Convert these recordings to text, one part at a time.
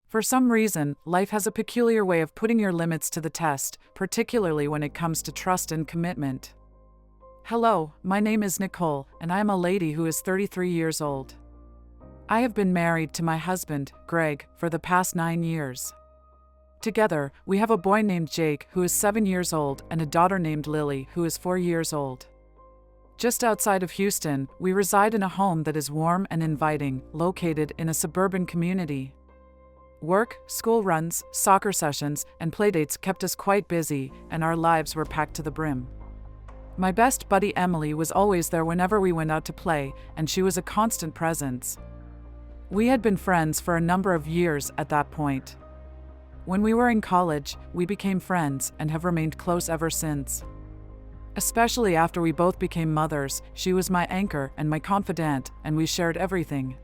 For some reason, life has a peculiar way of putting your limits to the test, particularly when it comes to trust and commitment. Hello, my name is Nicole, and I am a lady who is 33 years old. I have been married to my husband, Greg, for the past 9 years. Together, we have a boy named Jake, who is 7 years old, and a daughter named Lily, who is 4 years old. Just outside of Houston, we reside in a home that is warm and inviting, located in a suburban community. Work, school runs, soccer sessions, and playdates kept us quite busy, and our lives were packed to the brim. My best buddy Emily was always there whenever we went out to play, and she was a constant presence. We had been friends for a number of years at that point. When we were in college, we became friends and have remained close ever since. Especially after we both became mothers, she was my anchor and my confidant, and we shared everything.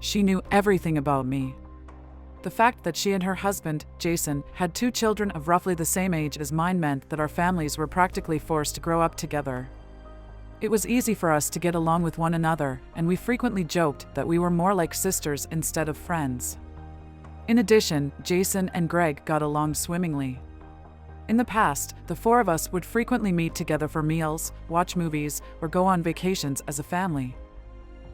She knew everything about me. The fact that she and her husband, Jason, had 2 children of roughly the same age as mine meant that our families were practically forced to grow up together. It was easy for us to get along with one another, and we frequently joked that we were more like sisters instead of friends. In addition, Jason and Greg got along swimmingly. In the past, the 4 of us would frequently meet together for meals, watch movies, or go on vacations as a family.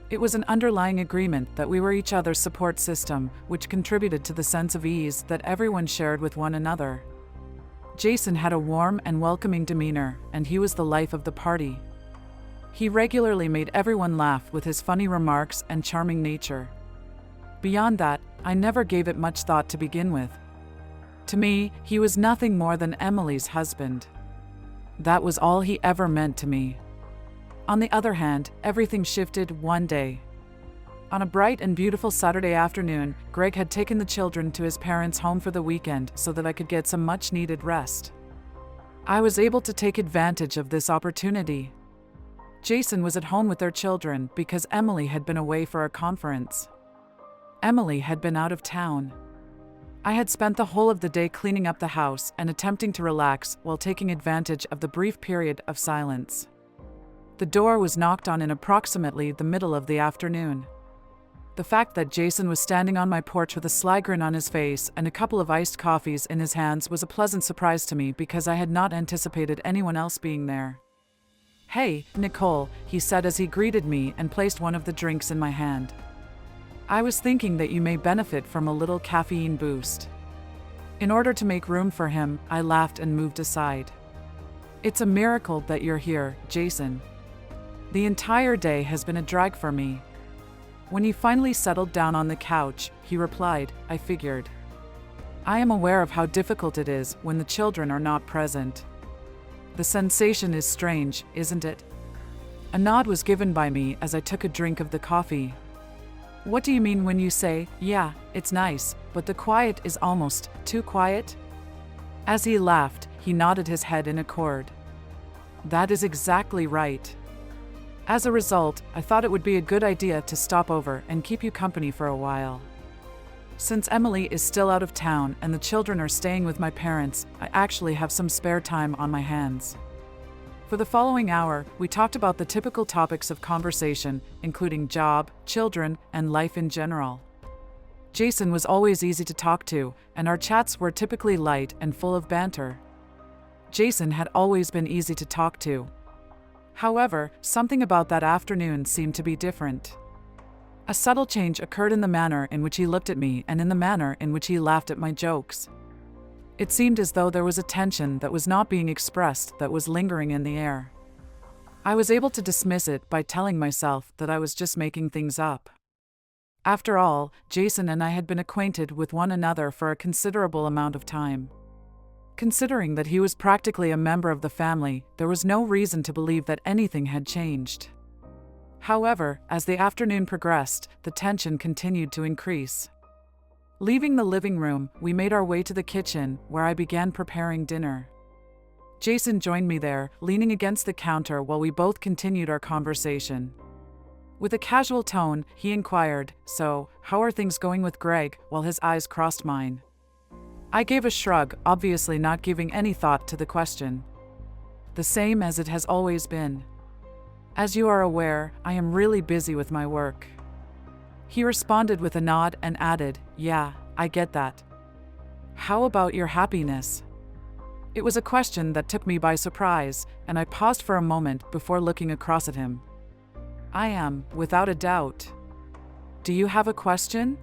It was an underlying agreement that we were each other's support system, which contributed to the sense of ease that everyone shared with one another. Jason had a warm and welcoming demeanor, and he was the life of the party. He regularly made everyone laugh with his funny remarks and charming nature. Beyond that, I never gave it much thought to begin with. To me, he was nothing more than Emily's husband. That was all he ever meant to me. On the other hand, everything shifted one day. On a bright and beautiful Saturday afternoon, Greg had taken the children to his parents' home for the weekend so that I could get some much-needed rest. I was able to take advantage of this opportunity. Jason was at home with their children because Emily had been away for a conference. Emily had been out of town. I had spent the whole of the day cleaning up the house and attempting to relax while taking advantage of the brief period of silence. The door was knocked on in approximately the middle of the afternoon. The fact that Jason was standing on my porch with a sly grin on his face and a couple of iced coffees in his hands was a pleasant surprise to me because I had not anticipated anyone else being there. "Hey, Nicole," he said as he greeted me and placed one of the drinks in my hand. "I was thinking that you may benefit from a little caffeine boost." In order to make room for him, I laughed and moved aside. "It's a miracle that you're here, Jason. The entire day has been a drag for me." When he finally settled down on the couch, he replied, "I figured. I am aware of how difficult it is when the children are not present. The sensation is strange, isn't it?" A nod was given by me as I took a drink of the coffee. "What do you mean when you say, 'Yeah, it's nice, but the quiet is almost too quiet?'" As he laughed, he nodded his head in accord. "That is exactly right. As a result, I thought it would be a good idea to stop over and keep you company for a while. Since Emily is still out of town and the children are staying with my parents, I actually have some spare time on my hands." For the following hour, we talked about the typical topics of conversation, including job, children, and life in general. Jason was always easy to talk to, and our chats were typically light and full of banter. Jason had always been easy to talk to. However, something about that afternoon seemed to be different. A subtle change occurred in the manner in which he looked at me and in the manner in which he laughed at my jokes. It seemed as though there was a tension that was not being expressed that was lingering in the air. I was able to dismiss it by telling myself that I was just making things up. After all, Jason and I had been acquainted with one another for a considerable amount of time. Considering that he was practically a member of the family, there was no reason to believe that anything had changed. However, as the afternoon progressed, the tension continued to increase. Leaving the living room, we made our way to the kitchen, where I began preparing dinner. Jason joined me there, leaning against the counter while we both continued our conversation. With a casual tone, he inquired, "So, how are things going with Greg?" while his eyes crossed mine. I gave a shrug, obviously not giving any thought to the question. "The same as it has always been. As you are aware, I am really busy with my work." He responded with a nod and added, "Yeah, I get that. How about your happiness? It was a question that took me by surprise, and I paused for a moment before looking across at him. I am, without a doubt. Do you have a question?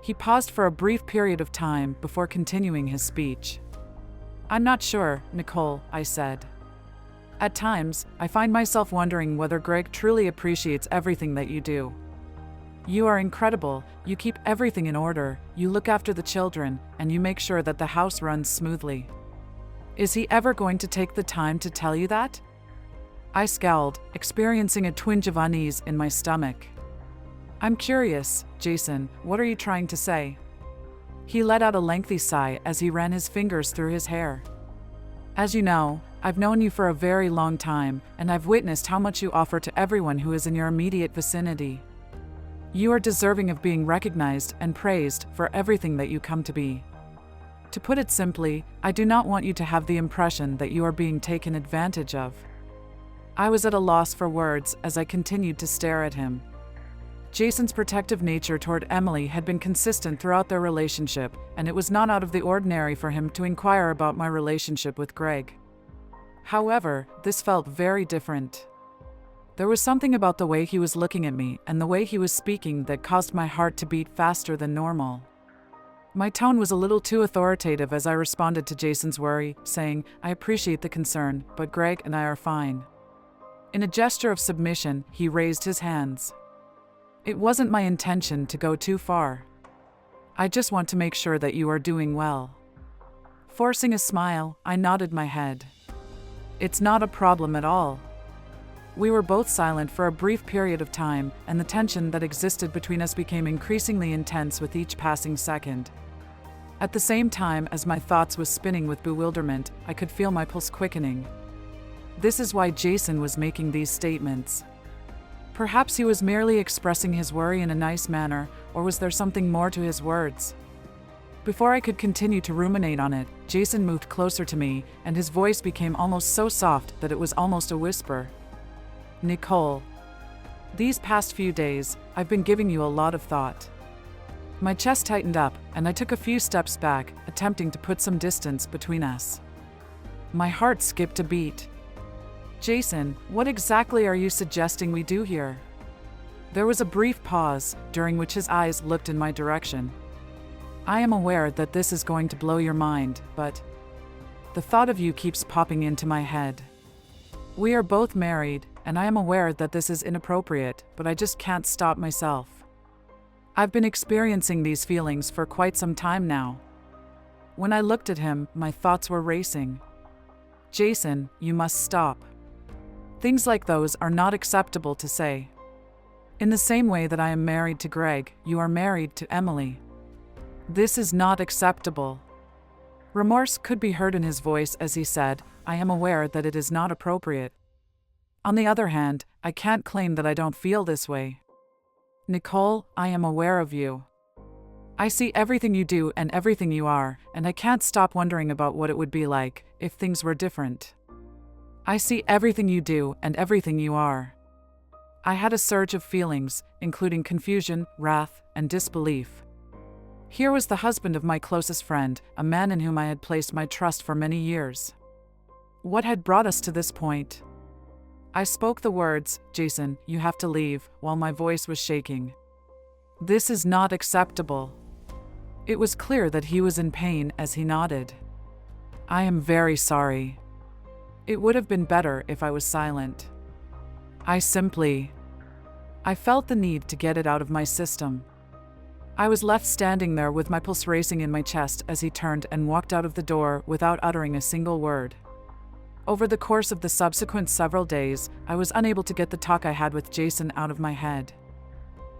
He paused for a brief period of time before continuing his speech. I'm not sure, Nicole, I said. At times, I find myself wondering whether Greg truly appreciates everything that you do. You are incredible, you keep everything in order, you look after the children, and you make sure that the house runs smoothly. Is he ever going to take the time to tell you that? I scowled, experiencing a twinge of unease in my stomach. I'm curious, Jason, what are you trying to say? He let out a lengthy sigh as he ran his fingers through his hair. As you know, I've known you for a very long time, and I've witnessed how much you offer to everyone who is in your immediate vicinity. You are deserving of being recognized and praised for everything that you come to be. To put it simply, I do not want you to have the impression that you are being taken advantage of. I was at a loss for words as I continued to stare at him. Jason's protective nature toward Emily had been consistent throughout their relationship, and it was not out of the ordinary for him to inquire about my relationship with Greg. However, this felt very different. There was something about the way he was looking at me and the way he was speaking that caused my heart to beat faster than normal. My tone was a little too authoritative as I responded to Jason's worry, saying, I appreciate the concern, but Greg and I are fine. In a gesture of submission, he raised his hands. It wasn't my intention to go too far. I just want to make sure that you are doing well. Forcing a smile, I nodded my head. It's not a problem at all. We were both silent for a brief period of time, and the tension that existed between us became increasingly intense with each passing second. At the same time as my thoughts was spinning with bewilderment, I could feel my pulse quickening. This is why Jason was making these statements. Perhaps he was merely expressing his worry in a nice manner, or was there something more to his words? Before I could continue to ruminate on it, Jason moved closer to me, and his voice became almost so soft that it was almost a whisper. Nicole, these past few days, I've been giving you a lot of thought. My chest tightened up, and I took a few steps back, attempting to put some distance between us. My heart skipped a beat. Jason, what exactly are you suggesting we do here? There was a brief pause, during which his eyes looked in my direction. I am aware that this is going to blow your mind, but the thought of you keeps popping into my head. We are both married, and I am aware that this is inappropriate, but I just can't stop myself. I've been experiencing these feelings for quite some time now. When I looked at him, my thoughts were racing. Jason, you must stop. Things like those are not acceptable to say. In the same way that I am married to Greg, you are married to Emily. This is not acceptable. Remorse could be heard in his voice as he said, I am aware that it is not appropriate. On the other hand, I can't claim that I don't feel this way. Nicole, I am aware of you. I see everything you do and everything you are, and I can't stop wondering about what it would be like if things were different. I see everything you do and everything you are. I had a surge of feelings, including confusion, wrath, and disbelief. Here was the husband of my closest friend, a man in whom I had placed my trust for many years. What had brought us to this point? I spoke the words, Jason, you have to leave, while my voice was shaking. This is not acceptable. It was clear that he was in pain as he nodded. I am very sorry. It would have been better if I was silent. I felt the need to get it out of my system. I was left standing there with my pulse racing in my chest as he turned and walked out of the door without uttering a single word. Over the course of the subsequent several days, I was unable to get the talk I had with Jason out of my head.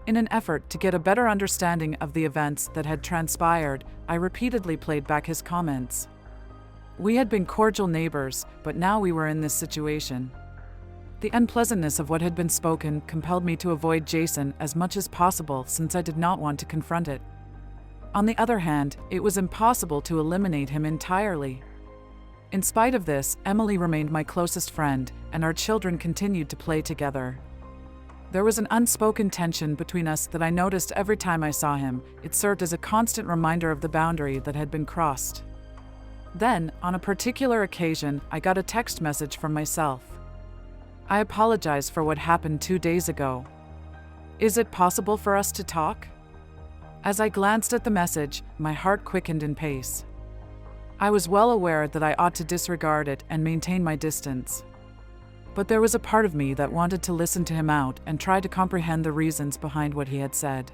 In an effort to get a better understanding of the events that had transpired, I repeatedly played back his comments. We had been cordial neighbors, but now we were in this situation. The unpleasantness of what had been spoken compelled me to avoid Jason as much as possible since I did not want to confront it. On the other hand, it was impossible to eliminate him entirely. In spite of this, Emily remained my closest friend, and our children continued to play together. There was an unspoken tension between us that I noticed every time I saw him. It served as a constant reminder of the boundary that had been crossed. Then, on a particular occasion, I got a text message from myself. I apologize for what happened 2 days ago. Is it possible for us to talk? As I glanced at the message, my heart quickened in pace. I was well aware that I ought to disregard it and maintain my distance. But there was a part of me that wanted to listen to him out and try to comprehend the reasons behind what he had said.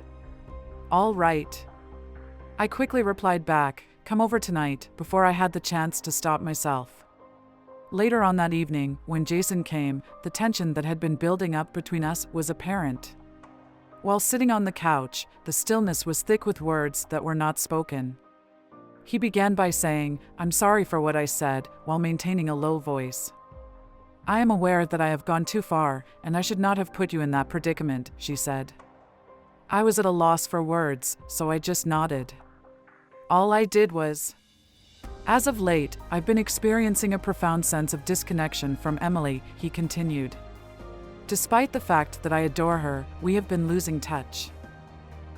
All right. I quickly replied back, come over tonight, before I had the chance to stop myself. Later on that evening, when Jason came, the tension that had been building up between us was apparent. While sitting on the couch, the stillness was thick with words that were not spoken. He began by saying, "I'm sorry for what I said," while maintaining a low voice. "I am aware that I have gone too far, and I should not have put you in that predicament," she said. I was at a loss for words, so I just nodded. All I did was... As of late, I've been experiencing a profound sense of disconnection from Emily, he continued. Despite the fact that I adore her, we have been losing touch.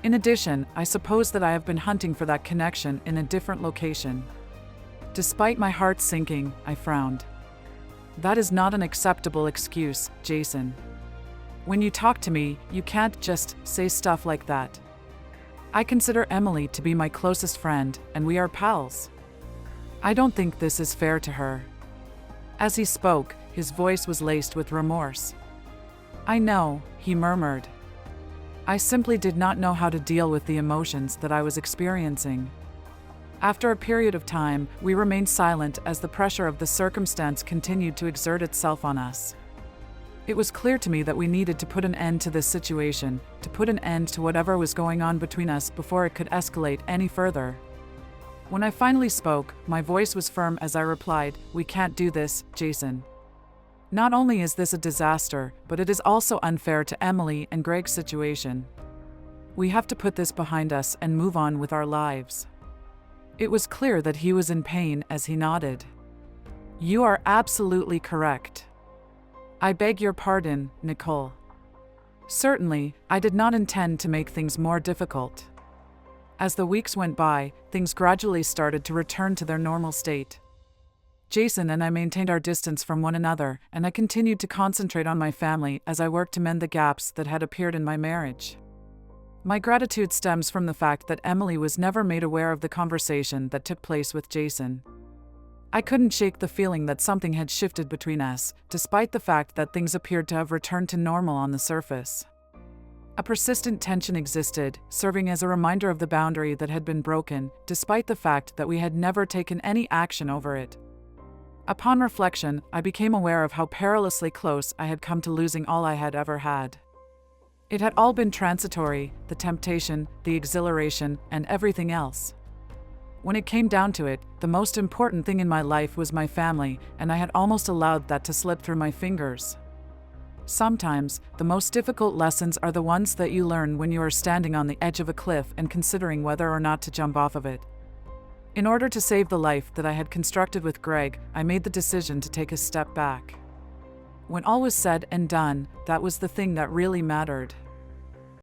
In addition, I suppose that I have been hunting for that connection in a different location. Despite my heart sinking, I frowned. That is not an acceptable excuse, Jason. When you talk to me, you can't just say stuff like that. I consider Emily to be my closest friend, and we are pals. I don't think this is fair to her. As he spoke, his voice was laced with remorse. I know, he murmured. I simply did not know how to deal with the emotions that I was experiencing. After a period of time, we remained silent as the pressure of the circumstance continued to exert itself on us. It was clear to me that we needed to put an end to this situation, to put an end to whatever was going on between us before it could escalate any further. When I finally spoke, my voice was firm as I replied, "We can't do this, Jason. Not only is this a disaster, but it is also unfair to Emily and Greg's situation. We have to put this behind us and move on with our lives." It was clear that he was in pain as he nodded. "You are absolutely correct. I beg your pardon, Nicole. Certainly, I did not intend to make things more difficult." As the weeks went by, things gradually started to return to their normal state. Jason and I maintained our distance from one another, and I continued to concentrate on my family as I worked to mend the gaps that had appeared in my marriage. My gratitude stems from the fact that Emily was never made aware of the conversation that took place with Jason. I couldn't shake the feeling that something had shifted between us, despite the fact that things appeared to have returned to normal on the surface. A persistent tension existed, serving as a reminder of the boundary that had been broken, despite the fact that we had never taken any action over it. Upon reflection, I became aware of how perilously close I had come to losing all I had ever had. It had all been transitory, the temptation, the exhilaration, and everything else. When it came down to it, the most important thing in my life was my family, and I had almost allowed that to slip through my fingers. Sometimes, the most difficult lessons are the ones that you learn when you are standing on the edge of a cliff and considering whether or not to jump off of it. In order to save the life that I had constructed with Greg, I made the decision to take a step back. When all was said and done, that was the thing that really mattered.